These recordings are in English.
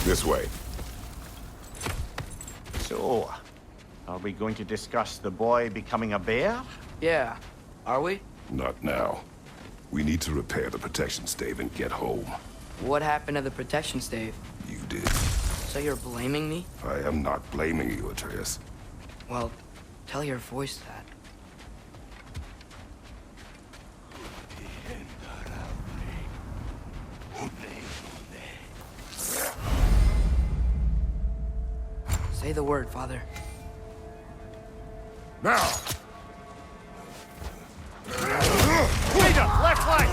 This way. So, are we going to discuss the boy becoming a bear? Yeah. Are we? Not now. We need to repair the protection stave and get home. What happened to the protection stave? You did. So you're blaming me? I am not blaming you, Atreus. Well, tell your voice that. Say the word, Father. Now! Leader, left flank!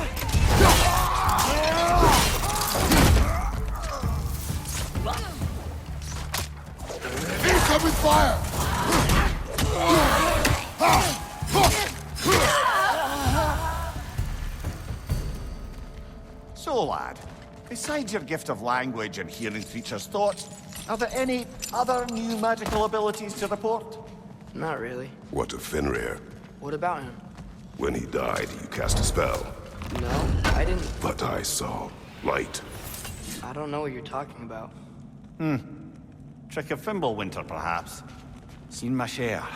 Incoming fire! So, lad, besides your gift of language and hearing creatures' thoughts, are there any other new magical abilities to report? Not really. What of Fenrir? What about him? When he died, you cast a spell. No, I didn't. But I saw light. I don't know what you're talking about. Trick of Fimbulwinter, perhaps? Seen my share.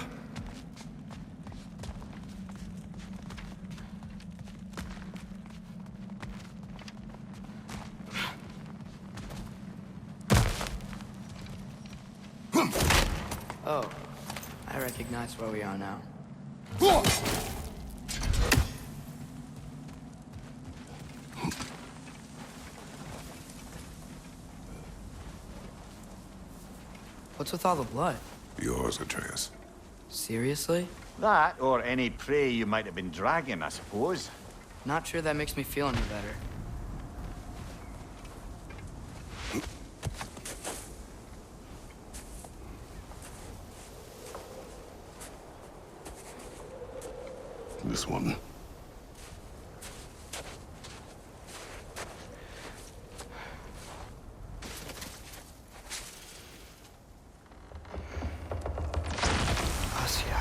Oh, I recognize where we are now. What's with all the blood? Yours, Atreus. Seriously? That, or any prey you might have been dragging, I suppose. Not sure that makes me feel any better. This one. Asya.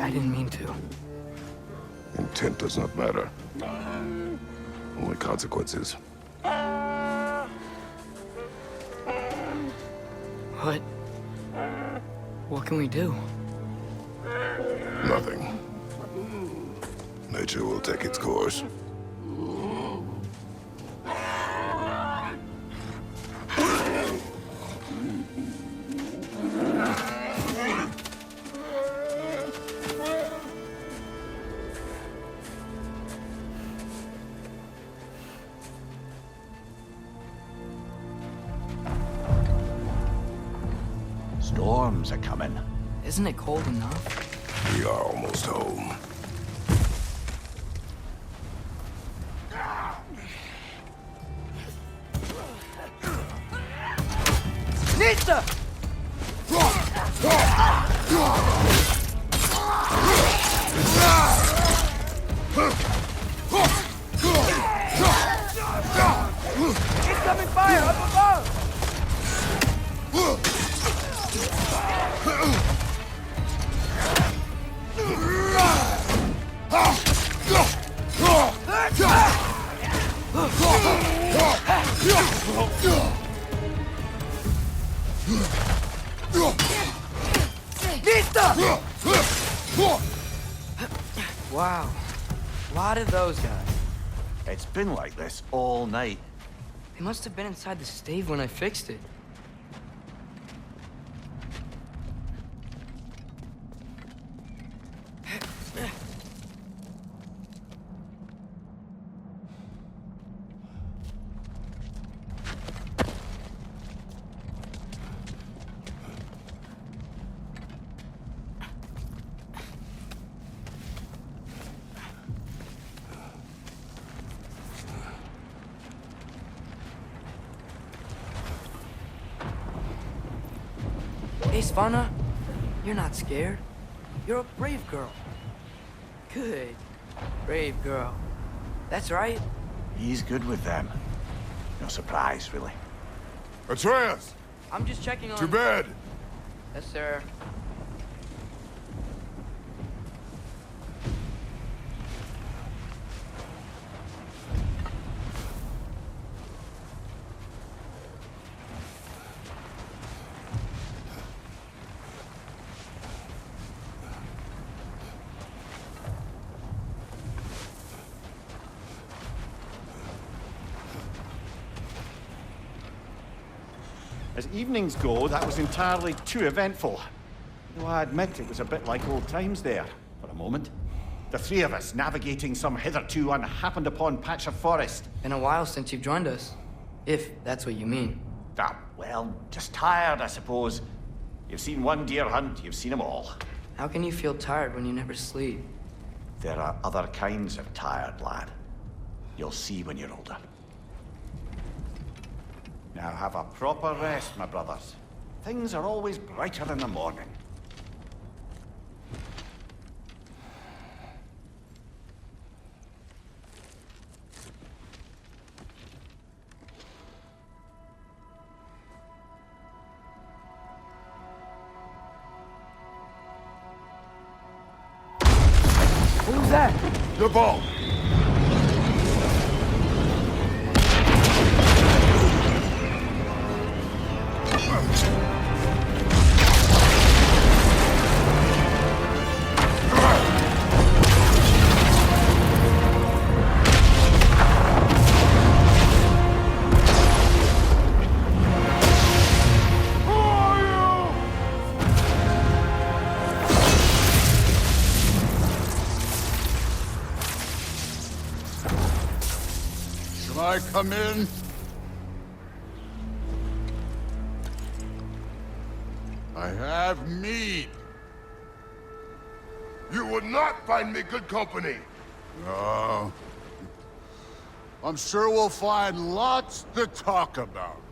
I didn't mean to. Intent does not matter. Only consequences. What? What can we do? Nothing. Nature will take its course. Storms are coming. Isn't it cold enough? We are almost home. Nista! Incoming fire up above! Wow. A lot of those guys. It's been like this all night. They must have been inside the stave when I fixed it. Hey, Svanna, you're not scared. You're a brave girl. Good. Brave girl. That's right. He's good with them. No surprise, really. Atreus! I'm just checking on... To bed! Yes, sir. As evenings go, that was entirely too eventful. Though I admit it was a bit like old times there, for a moment. The three of us navigating some hitherto unhappened upon patch of forest. Been a while since you've joined us. If that's what you mean. Ah, well, just tired, I suppose. You've seen one deer hunt, you've seen them all. How can you feel tired when you never sleep? There are other kinds of tired, lad. You'll see when you're older. Now have a proper rest, my brothers. Things are always brighter in the morning. Who's that? The ball! I come in? I have meat. You would not find me good company! No. I'm sure we'll find lots to talk about.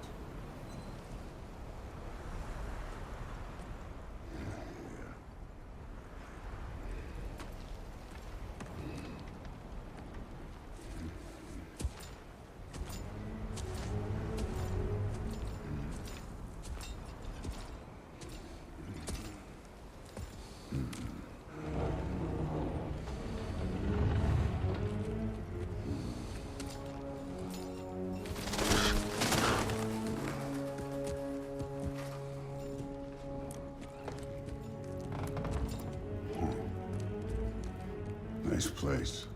Nice place.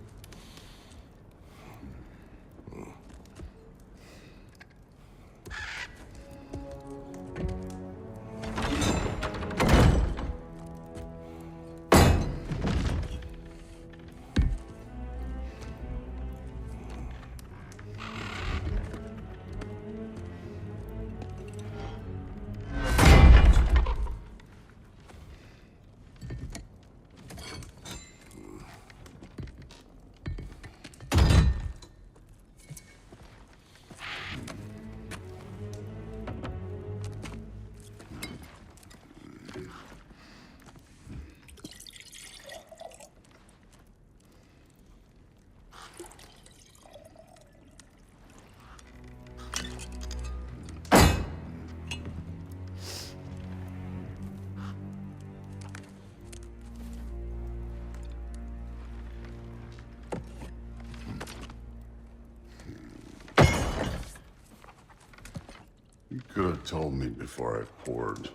You could have told me before I poured.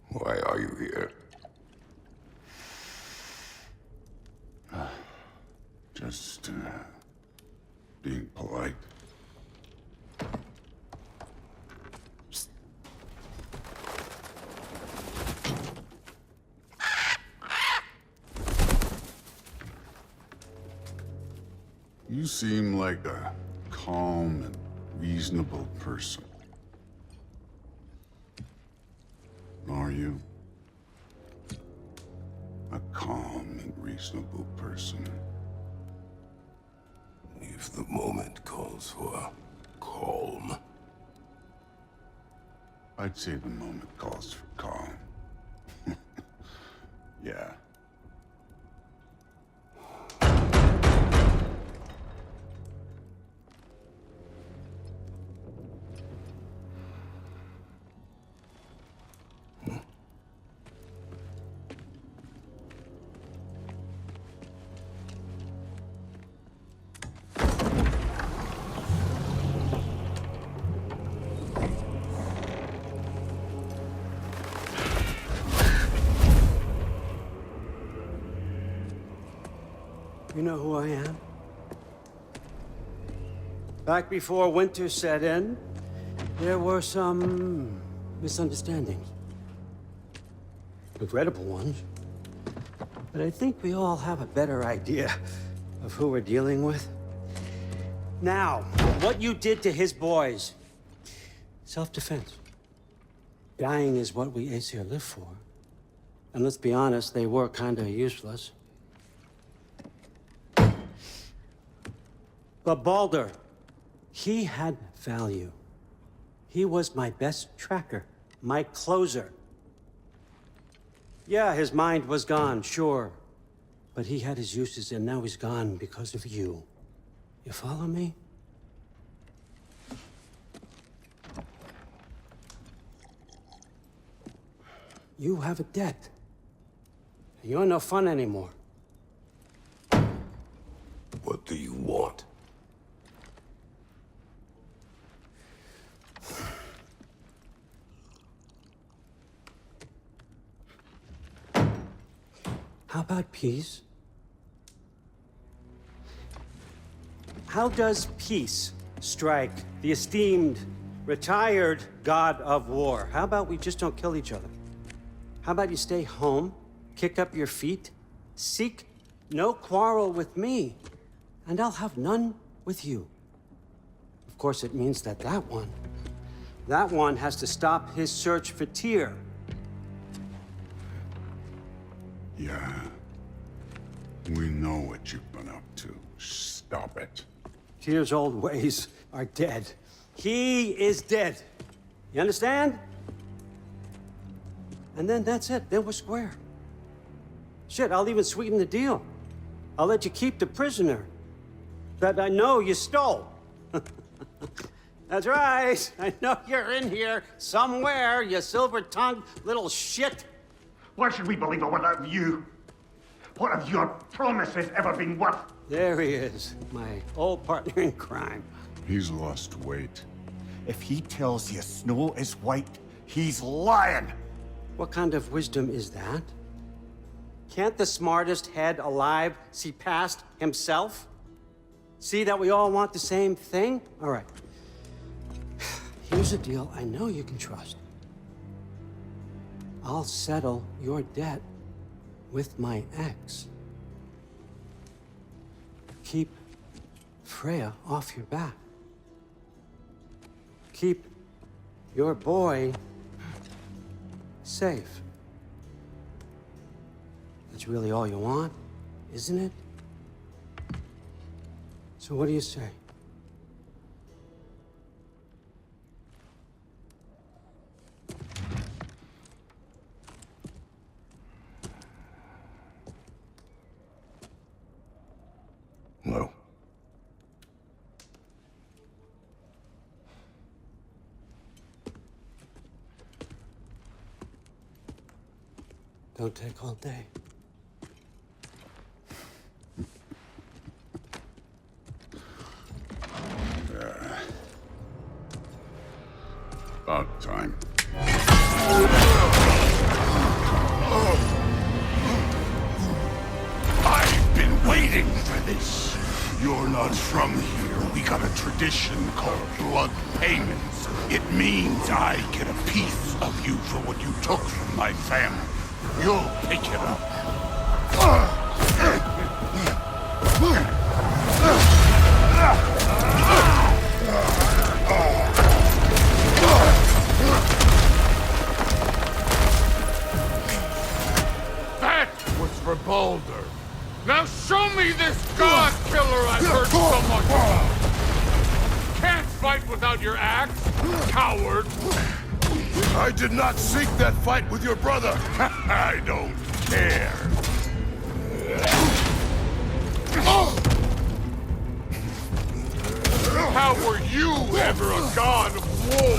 Why are you here? Just, being polite. You seem like a calm and reasonable person. Are you? A calm and reasonable person. If the moment calls for calm. I'd say the moment calls for calm. Yeah. You know who I am? Back before winter set in, there were some misunderstandings. Regrettable ones. But I think we all have a better idea of who we're dealing with. Now, what you did to his boys. Self-defense. Dying is what we Aesir live for. And let's be honest, they were kinda useless. But Baldur, he had value. He was my best tracker, my closer. Yeah, his mind was gone, sure. But he had his uses, and now he's gone because of you. You follow me? You have a debt. You're no fun anymore. What do you want? How about peace? How does peace strike the esteemed, retired god of war? How about we just don't kill each other? How about you stay home, kick up your feet, seek no quarrel with me, and I'll have none with you. Of course, it means that that one has to stop his search for Tyr. Yeah. We know what you've been up to. Stop it. Tyr's old ways are dead. He is dead. You understand? And then that's it. Then we're square. Shit, I'll even sweeten the deal. I'll let you keep the prisoner that I know you stole. That's right. I know you're in here somewhere, you silver-tongued little shit. Why should we believe a word out of you? What have your promises ever been worth? There he is, my old partner in crime. He's lost weight. If he tells you snow is white, he's lying. What kind of wisdom is that? Can't the smartest head alive see past himself? See that we all want the same thing? All right. Here's a deal I know you can trust. I'll settle your debt with my ex. Keep Freya off your back. Keep your boy safe. That's really all you want, isn't it? So what do you say? No. Don't take all day. About time. I've been waiting for this. You're not from here. We got a tradition called blood payments. It means I get a piece of you for what you took from my family. You'll pick it up. That was for Baldur. Now show me this god killer I've heard so much about. Can't fight without your axe, coward. I did not seek that fight with your brother. I don't care. How were you ever a god of war?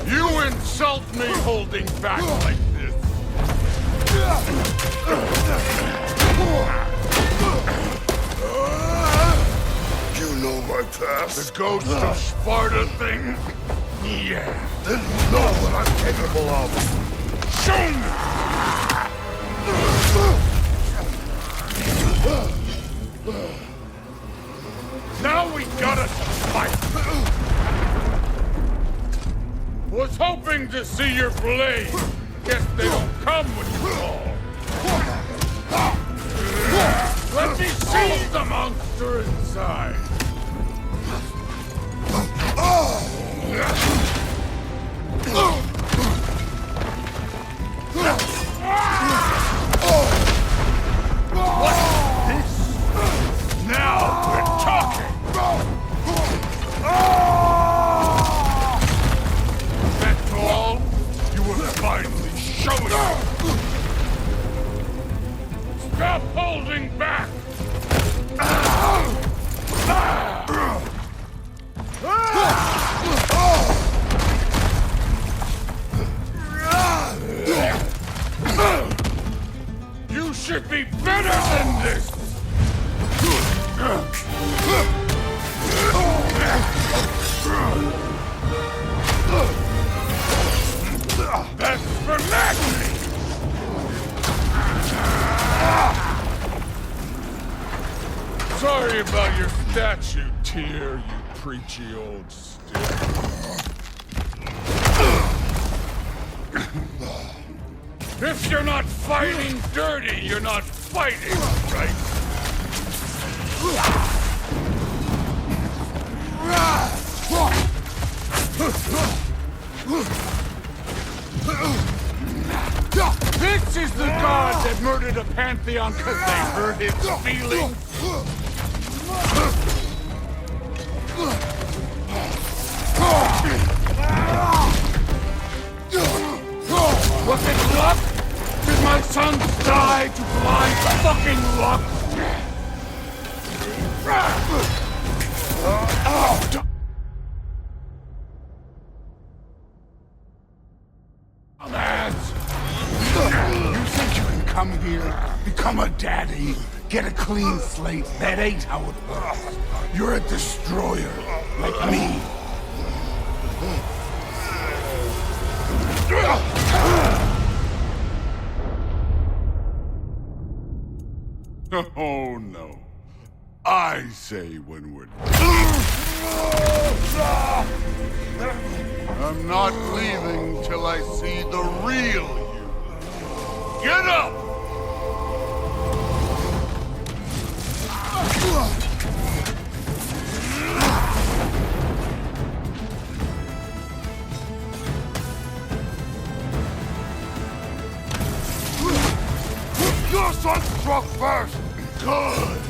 You insult me holding back like this. You know my past. The ghost of Sparta thing? Yeah. Then you know what I'm capable of. Show me! Now we gotta fight! Was hoping to see your blade. Guess they don't come when you call. Let me see the monster inside! What's this? Now we're talking! That's all? You were finally showing up! Stop holding back! You should be better than this! That's for Magni! Sorry about your statue, Tyr, you preachy old stick. If you're not fighting dirty, you're not fighting, right? This is the god that murdered a pantheon because they hurt his feelings? Was it luck? Did my sons die to blind fucking luck? You think you can come here, become a daddy, get a clean slate? That ain't how it works. You're a destroyer, like me. Oh no. I say when we're I'm not leaving till I see the real you. Get up! Your son struck first! Good!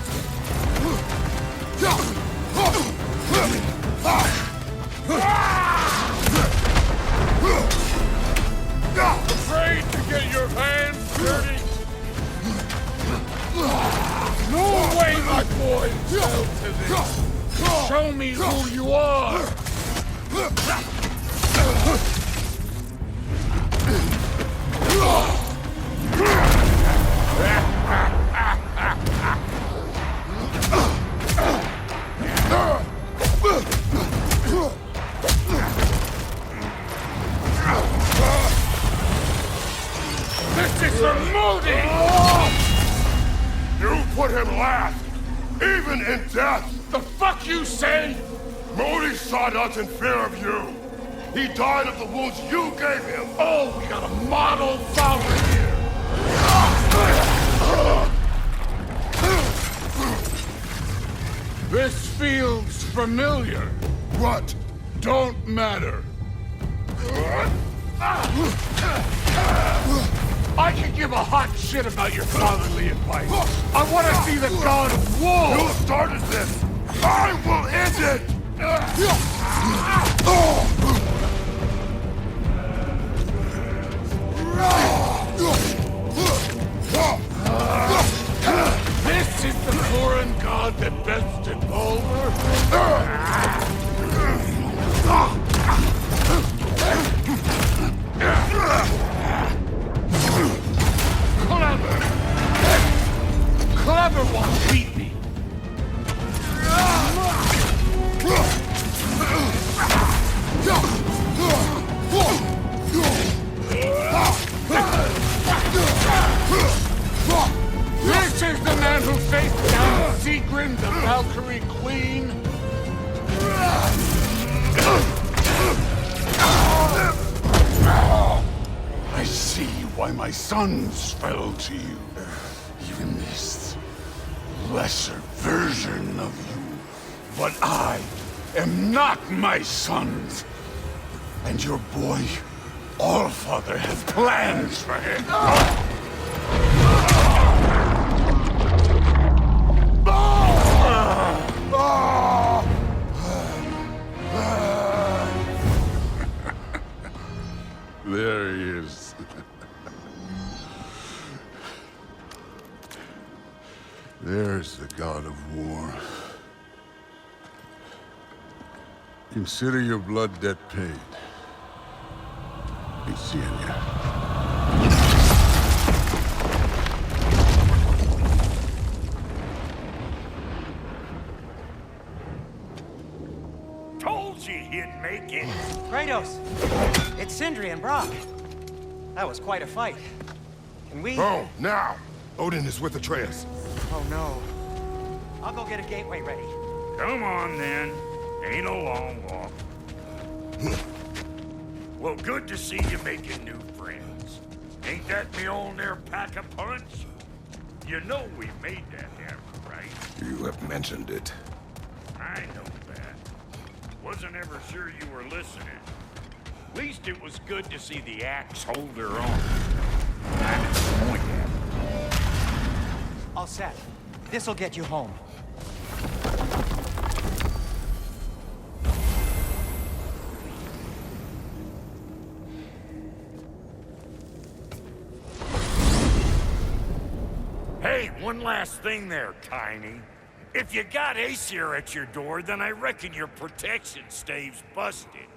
Afraid to get your hands dirty? No way, my boy, fell to this! Show me who you are! This is for Modi! You put him last, even in death! The fuck you say? Modi sought us in fear of you. He died of the wounds you gave him. Oh, we got a model founder here! This feels familiar. What? Don't matter. I can give a hot shit about your fatherly advice. I want to see the god of war! You started this! I will end it! This is the foreign god that bested Baldur? Clever won't beat me! This is the man who faced down Sigrun, the Valkyrie Queen! I see why my sons fell to you. Even this lesser version of you. But I am not my sons. And your boy, Allfather, has plans for him. There he is. There's the god of war. Consider your blood debt paid. Be seeing ya. Told you he'd make it. Kratos! It's Sindri and Brock. That was quite a fight. Can we... Oh, now! Odin is with Atreus. Oh, no. I'll go get a gateway ready. Come on, then. Ain't a long walk. Well, good to see you making new friends. Ain't that me old there pack a punch? You know we made that happen, right? You have mentioned it. I know that. Wasn't ever sure you were listening. At least it was good to see the axe hold her own. I'm disappointed. All set. This'll get you home. Hey, one last thing there, Tiny. If you got Aesir at your door, then I reckon your protection stave's busted.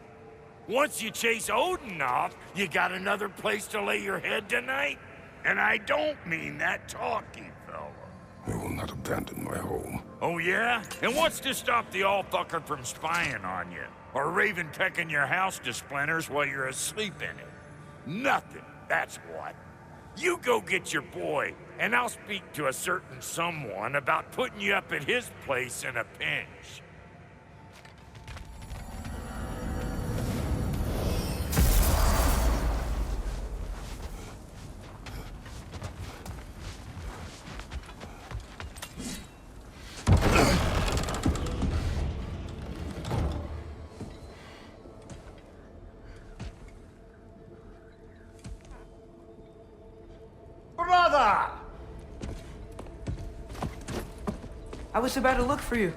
Once you chase Odin off, you got another place to lay your head tonight? And I don't mean that talky fella. I will not abandon my home. Oh yeah? And what's to stop the all-fucker from spying on you? Or Raven pecking your house to splinters while you're asleep in it? Nothing, that's what. You go get your boy, and I'll speak to a certain someone about putting you up at his place in a pinch. Brother! I was about to look for you.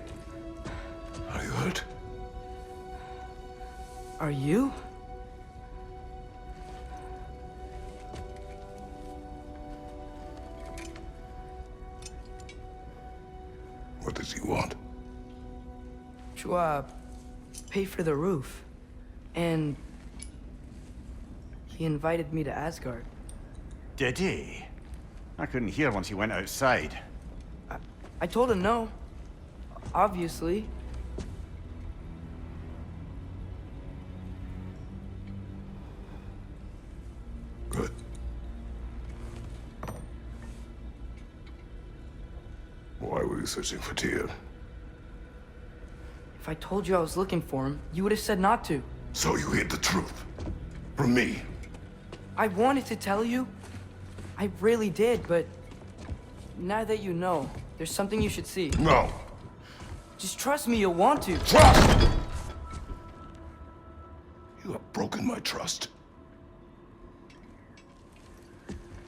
Are you hurt? Are you? What does he want? To, pay for the roof. And... he invited me to Asgard. Did he? I couldn't hear once he went outside. I told him no. Obviously. Good. Why were you searching for Tyr? If I told you I was looking for him, you would have said not to. So you hid the truth. From me. I wanted to tell you. I really did, but... now that you know, there's something you should see. No. Just trust me, you'll want to. Trust! You have broken my trust.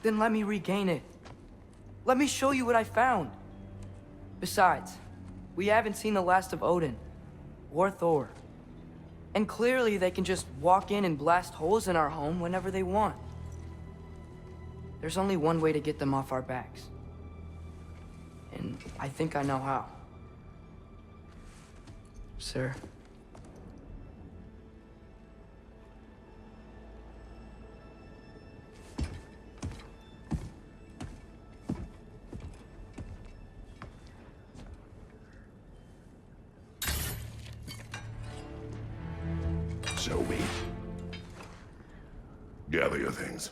Then let me regain it. Let me show you what I found. Besides, we haven't seen the last of Odin. Or Thor. And clearly they can just walk in and blast holes in our home whenever they want. There's only one way to get them off our backs. And I think I know how. Sir. Show me. Gather your things.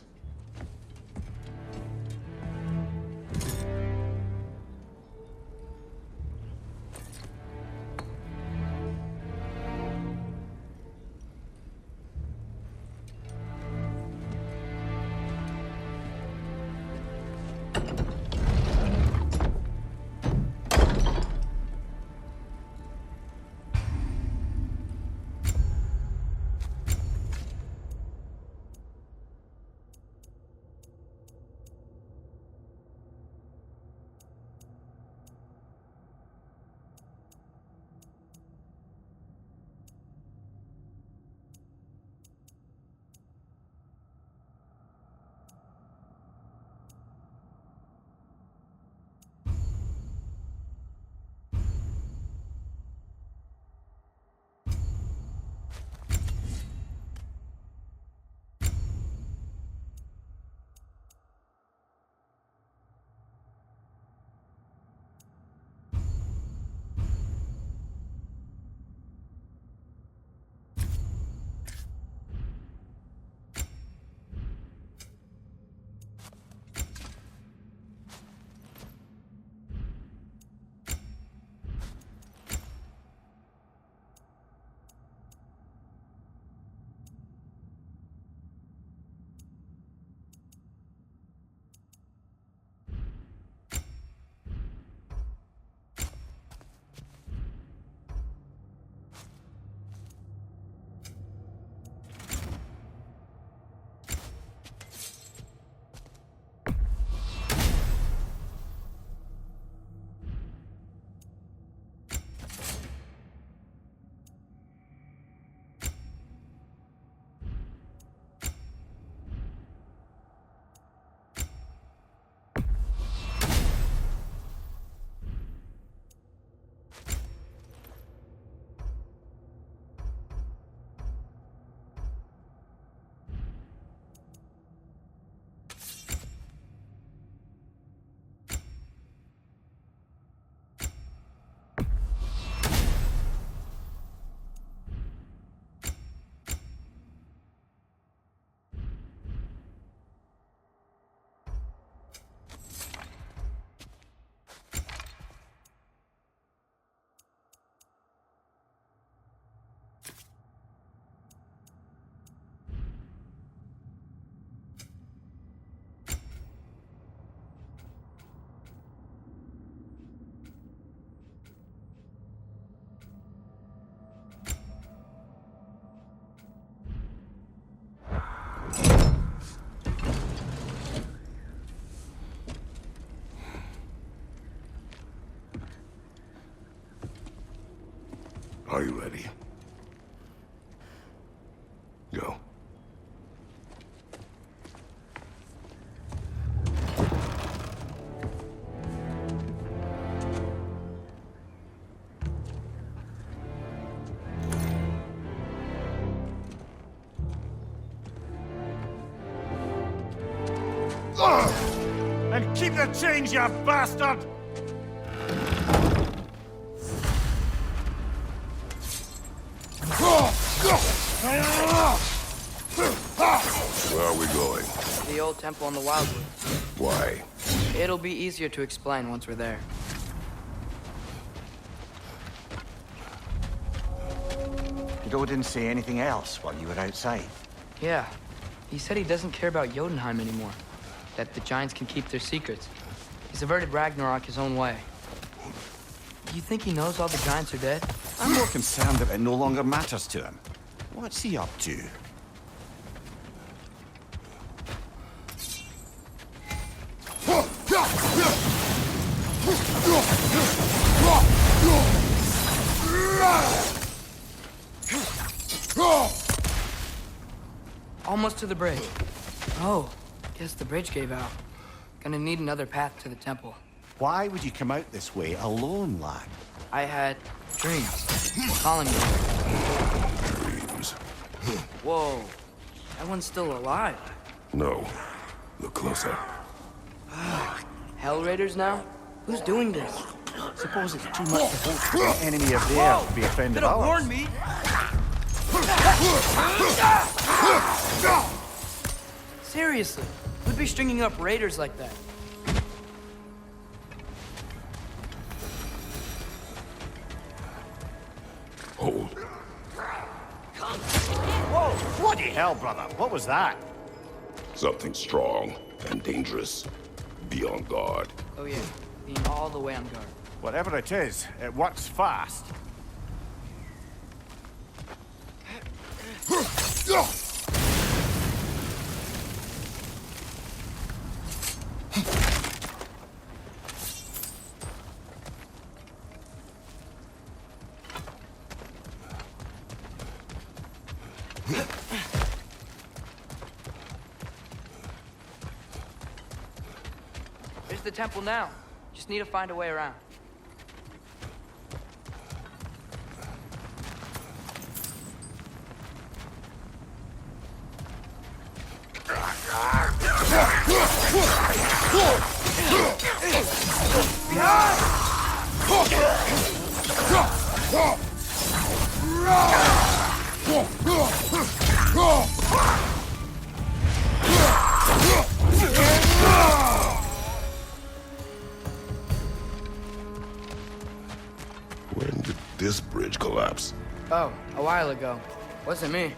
Are you ready? Go. And keep the change, you bastard! Where are we going? The old temple in the Wildwood. Why? It'll be easier to explain once we're there. Did Odin say anything else while you were outside? Yeah. He said he doesn't care about Jotunheim anymore. That the giants can keep their secrets. He's averted Ragnarok his own way. You think he knows all the giants are dead? I'm more concerned that it no longer matters to him. What's he up to? almost to the bridge. Oh, guess the bridge gave out. Gonna need another path to the temple. Why would you come out this way alone, lad? I had dreams. Calling me. Dreams. Whoa, that one's still alive. No. Look closer. Hell Raiders now? Who's doing this? Suppose it's too much to hope for an enemy of theirs to be a friend of Could've ours. warned me. Seriously, who'd be stringing up raiders like that? Hold. Whoa, bloody hell, brother. What was that? Something strong and dangerous. Be on guard. Oh yeah, being all the way on guard. Whatever it is, it works fast. There's the temple now. Just need to find a way around. When did this bridge collapse? Oh, a while ago. Wasn't me.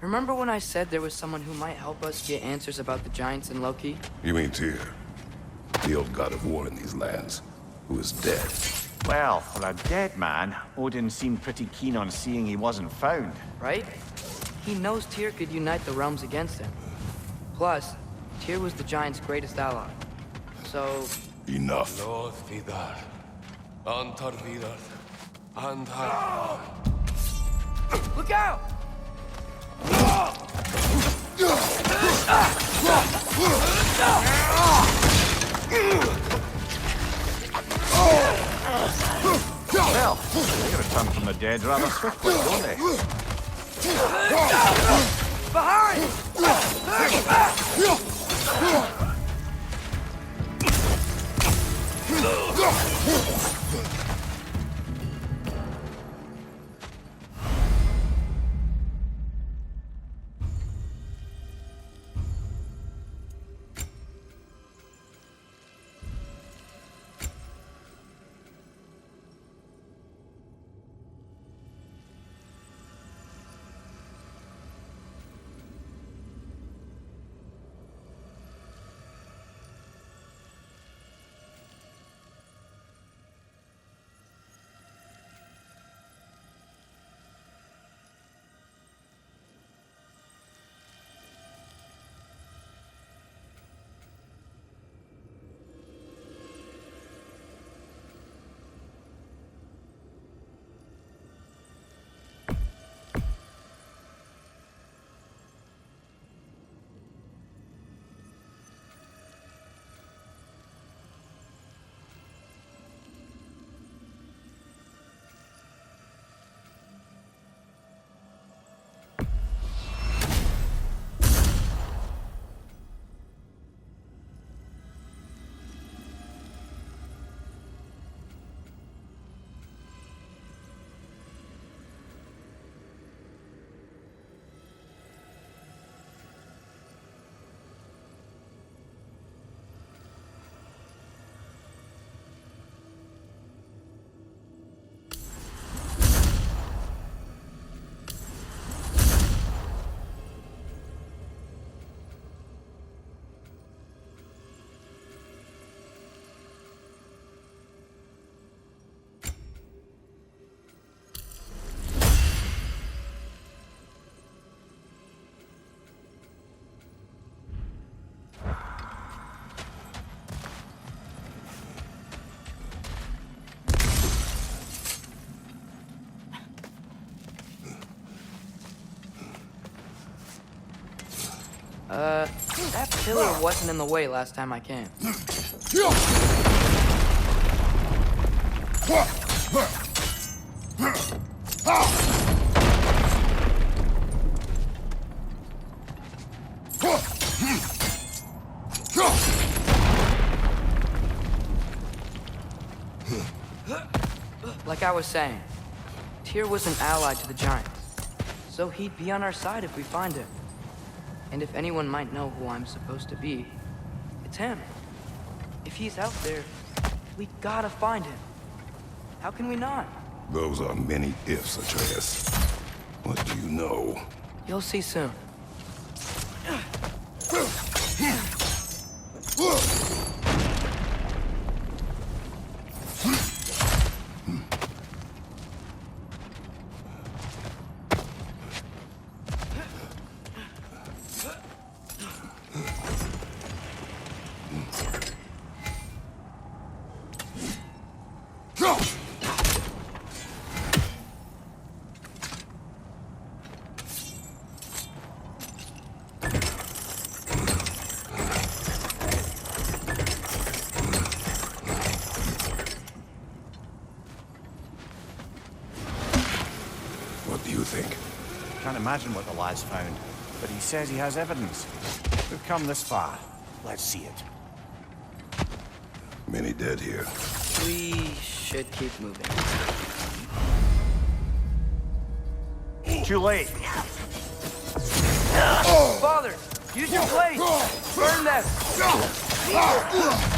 Remember when I said there was someone who might help us get answers about the giants and Loki? You mean Tyr? The old god of war in these lands, who is dead. Well, for a dead man, Odin seemed pretty keen on seeing he wasn't found. Right? He knows Tyr could unite the realms against him. Plus, Tyr was the giant's greatest ally. So, Enough. Lord Vidar, Antar Vidar, Antar. look out! Well, they return from the dead rather swiftly, don't they? Behind! That pillar wasn't in the way last time I came. Like I was saying, Tyr was an ally to the Giants, so he'd be on our side if we find him. And if anyone might know who I'm supposed to be, it's him. If he's out there, we gotta find him. How can we not? Those are many ifs, Atreus. What do you know? You'll see soon. What do you think? Can't imagine what the lad's found, but he says he has evidence. We've come this far. Let's see it. Many dead here. We should keep moving. Too late. Father, use your blade! Burn them! Behind you!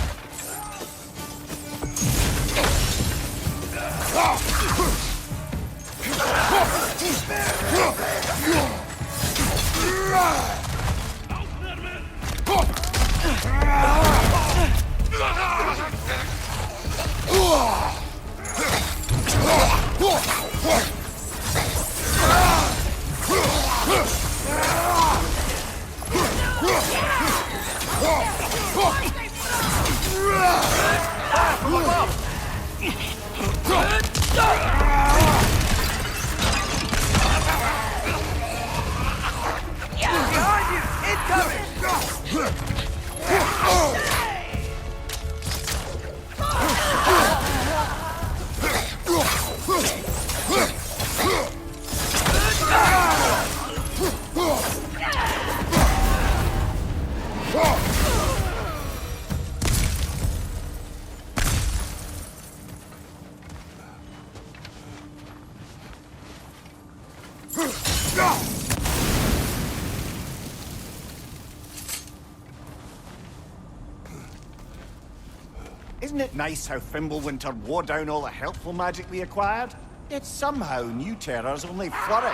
Isn't it nice how Fimbulwinter wore down all the helpful magic we acquired? Yet somehow new terrors only flourish.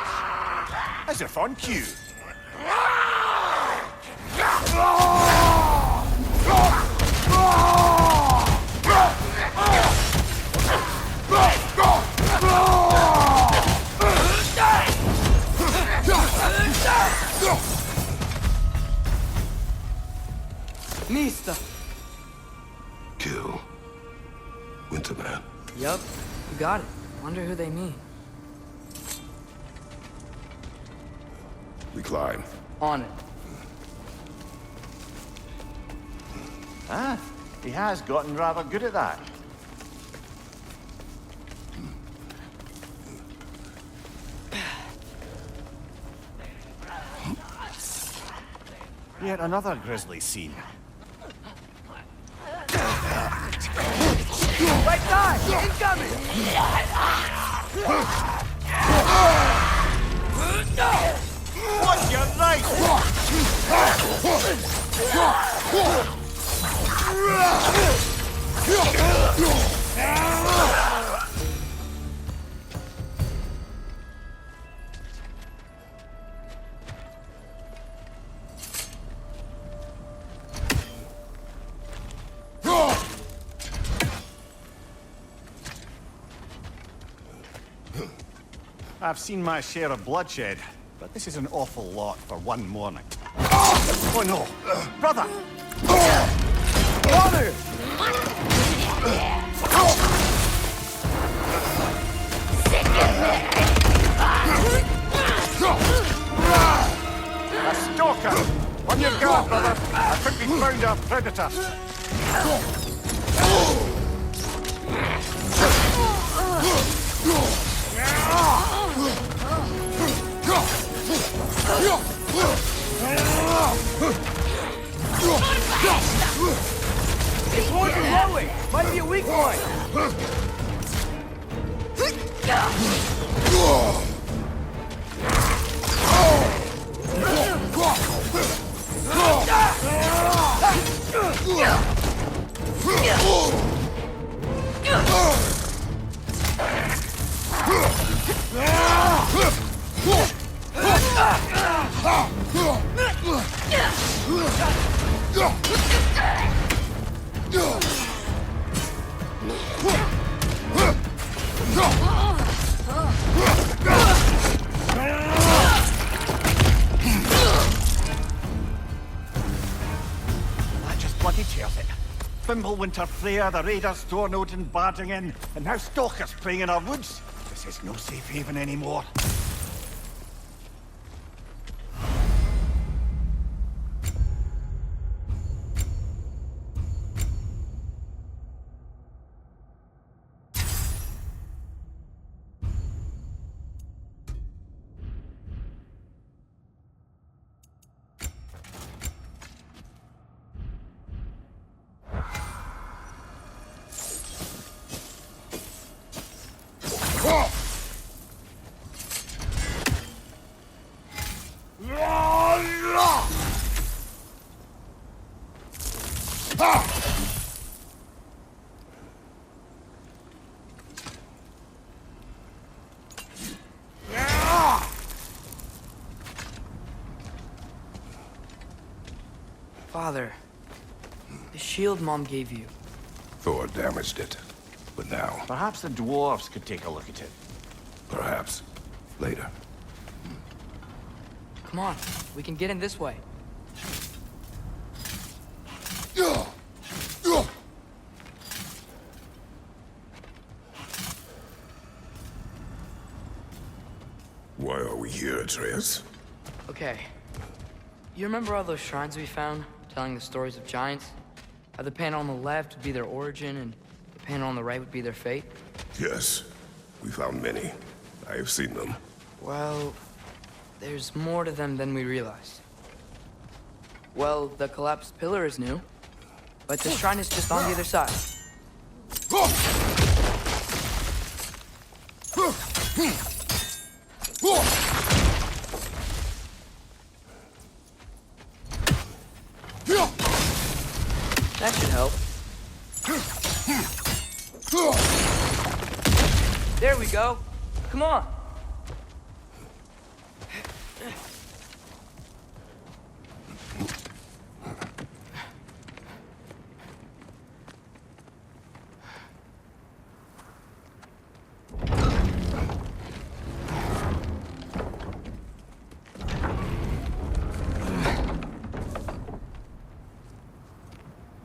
As if on cue. Mista! Kill. Winterman. Yup, you got it. Wonder who they mean. We climb. On it. Ah, he has gotten rather good at that. Yet another grisly scene. Right side! Incoming! What's your right? I've seen my share of bloodshed, but this is an awful lot for one morning. Oh no! Brother! Brother! A stalker! On your guard, brother! I think we found our predator! It's poison blowing! Might be a weak one! That just bloody tears it. Fimbulwinter Freya, the raiders, Thornodin barging in, and now stalkers playing in our woods. This is no safe haven anymore. Father, the shield Mom gave you. Thor damaged it. But now, Perhaps the dwarves could take a look at it. perhaps, later. Come on, we can get in this way. Why are we here, Atreus? Okay. You remember all those shrines we found, telling the stories of giants? How the panel on the left would be their origin, and the panel on the right would be their fate? Yes. We found many. I have seen them. Well, there's more to them than we realized. Well, the collapsed pillar is new, but the shrine is just on the other side. That should help. There we go. Come on.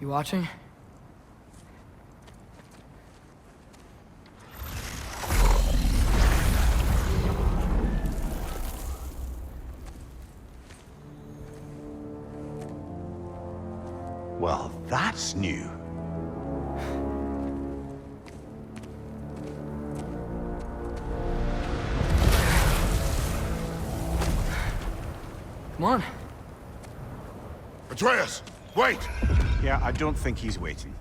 You watching? Well, that's new. Come on. Atreus, wait! Yeah, I don't think he's waiting.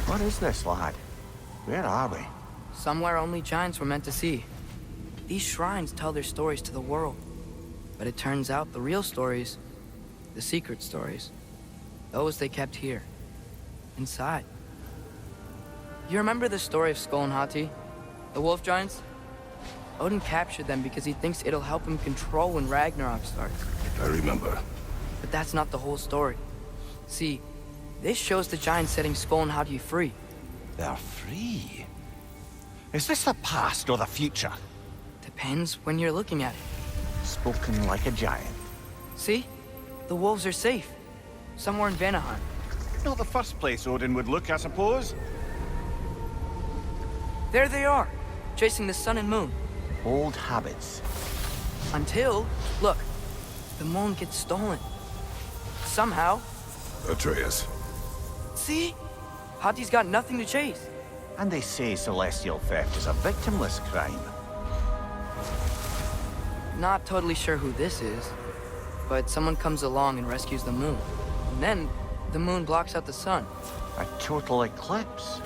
What is this, lad? Where are we? Somewhere only giants were meant to see. These shrines tell their stories to the world. But it turns out the real stories, the secret stories, those they kept here, inside. You remember the story of Skull and Hati? The wolf giants? Odin captured them because he thinks it'll help him control when Ragnarok starts. I remember. But that's not the whole story. See, this shows the giants setting Skull and Hati free. They're free. Is this the past or the future? Depends when you're looking at it. Spoken like a giant. See? The wolves are safe. Somewhere in Vanaheim. Not the first place Odin would look, I suppose. There they are, chasing the sun and moon. Old habits. Until, look, the moon gets stolen. Somehow. Atreus. See? Hati's got nothing to chase. And they say celestial theft is a victimless crime. Not totally sure who this is, but someone comes along and rescues the moon. And then, the moon blocks out the sun. A total eclipse.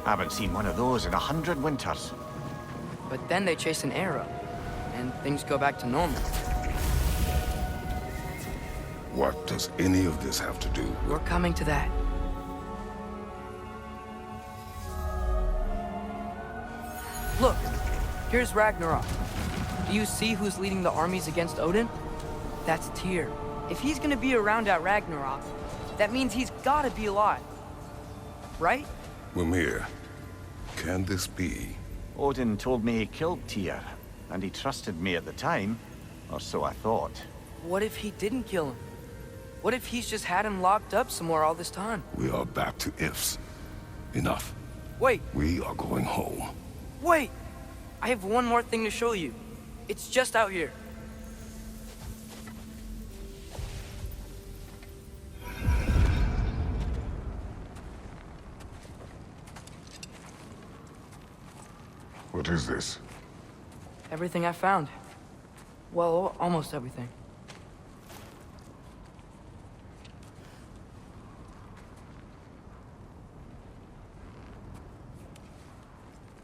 Haven't seen one of those in 100 winters. But then they chase an arrow, and things go back to normal. What does any of this have to do with... We're coming to that. Look, here's Ragnarok. Do you see who's leading the armies against Odin? That's Tyr. If he's gonna be around at Ragnarok, that means he's gotta be alive. Right? Mimir, can this be? Odin told me he killed Tyr, and he trusted me at the time, or so I thought. What if he didn't kill him? What if he's just had him locked up somewhere all this time? We are back to ifs. Enough. Wait, We are going home. wait! I have one more thing to show you. It's just out here. What is this? Everything I found. Well, almost everything.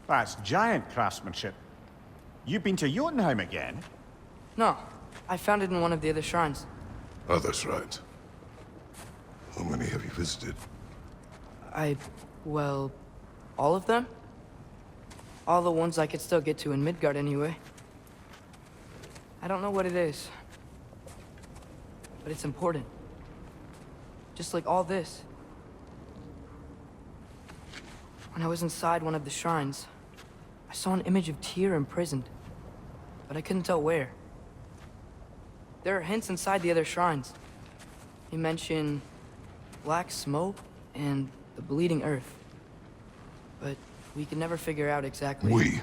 That's giant craftsmanship. You've been to Jotunheim again? No, I found it in one of the other shrines. Other shrines. How many have you visited? Well, all of them? All the ones I could still get to in Midgard anyway. I don't know what it is, but it's important. Just like all this. When I was inside one of the shrines, I saw an image of Tyr imprisoned, but I couldn't tell where. There are hints inside the other shrines. They mention black smoke and the bleeding earth, but we could never figure out exactly. We?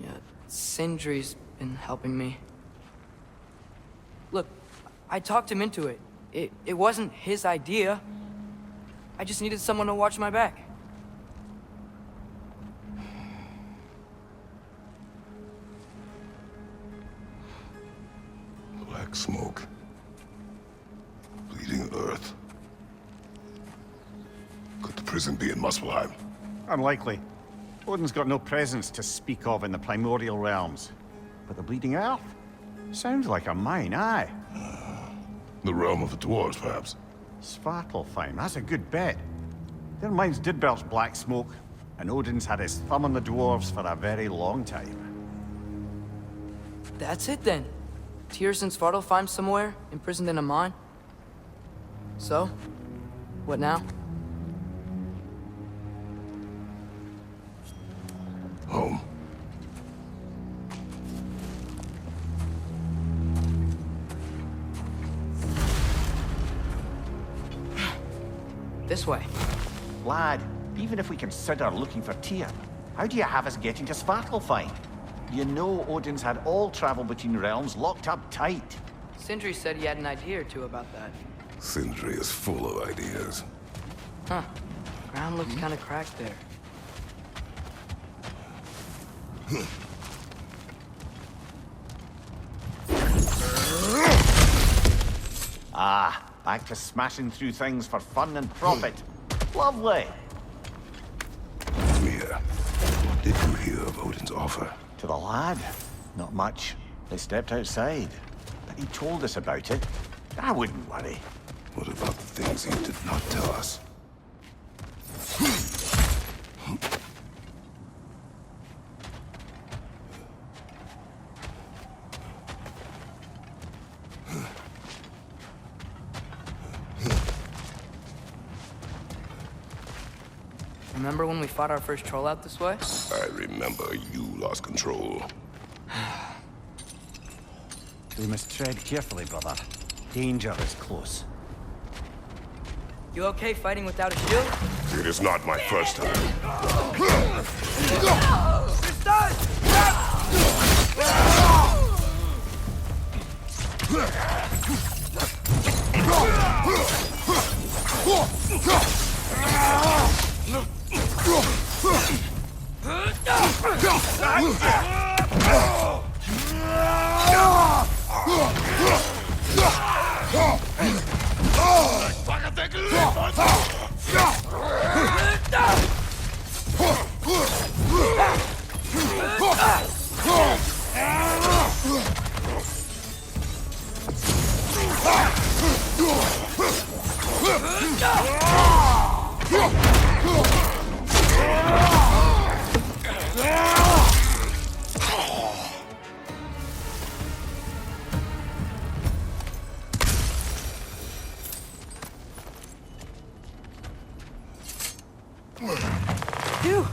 Yeah, Sindri's been helping me. Look, I talked him into it. It wasn't his idea. I just needed someone to watch my back. Black smoke. Bleeding earth. Could the prison be in Muspelheim? Unlikely. Odin's got no presence to speak of in the primordial realms. But the Bleeding Earth? Sounds like a mine, aye. The realm of the dwarves, perhaps? Svartalfheim, that's a good bet. Their mines did belch black smoke, and Odin's had his thumb on the dwarves for a very long time. That's it then. Tyr's in Svartalfheim somewhere, imprisoned in a mine. So, what now? Home. This way. Lad, even if we consider looking for Tyr, how do you have us getting to Svartalfheim? You know Odin's had all travel between realms locked up tight. Sindri said he had an idea or two about that. Sindri is full of ideas. Huh. Ground looks kind of cracked there. Ah, back to smashing through things for fun and profit. Lovely. Mia, did you hear of Odin's offer? To the lad? Not much. They stepped outside. But he told us about it. I wouldn't worry. What about the things he did not tell us? Remember when we fought our first troll out this way? I remember you lost control. We must tread carefully, brother. Danger is close. You okay fighting without a shield? It is not my first time. It's done! Phew.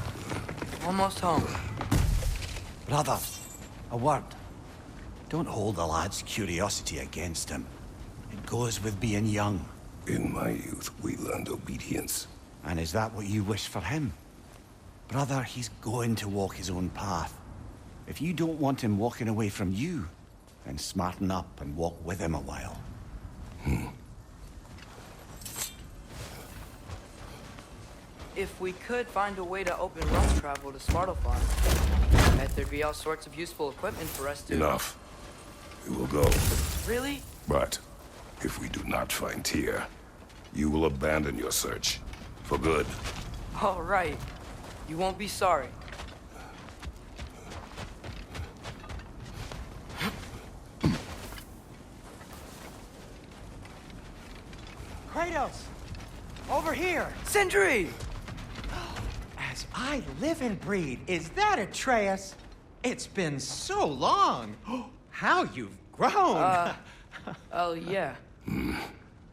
Almost home. Brother, a word. Don't hold the lad's curiosity against him. It goes with being young. In my youth, we learned obedience. And is that what you wish for him? Brother, he's going to walk his own path. If you don't want him walking away from you, then smarten up and walk with him a while. If we could find a way to open road travel to Svartalfheim, I bet there'd be all sorts of useful equipment for us to... Enough. We will go. Really? But if we do not find Tyr, you will abandon your search. For good. All right. You won't be sorry. Kratos! Over here! Sindri! As I live and breathe, is that Atreus? It's been so long! How you've grown! Oh, yeah.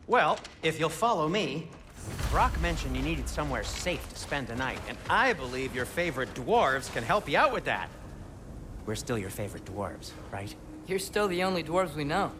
Well, if you'll follow me, Brock mentioned you needed somewhere safe to spend the night, and I believe your favorite dwarves can help you out with that. We're still your favorite dwarves, right? You're still the only dwarves we know.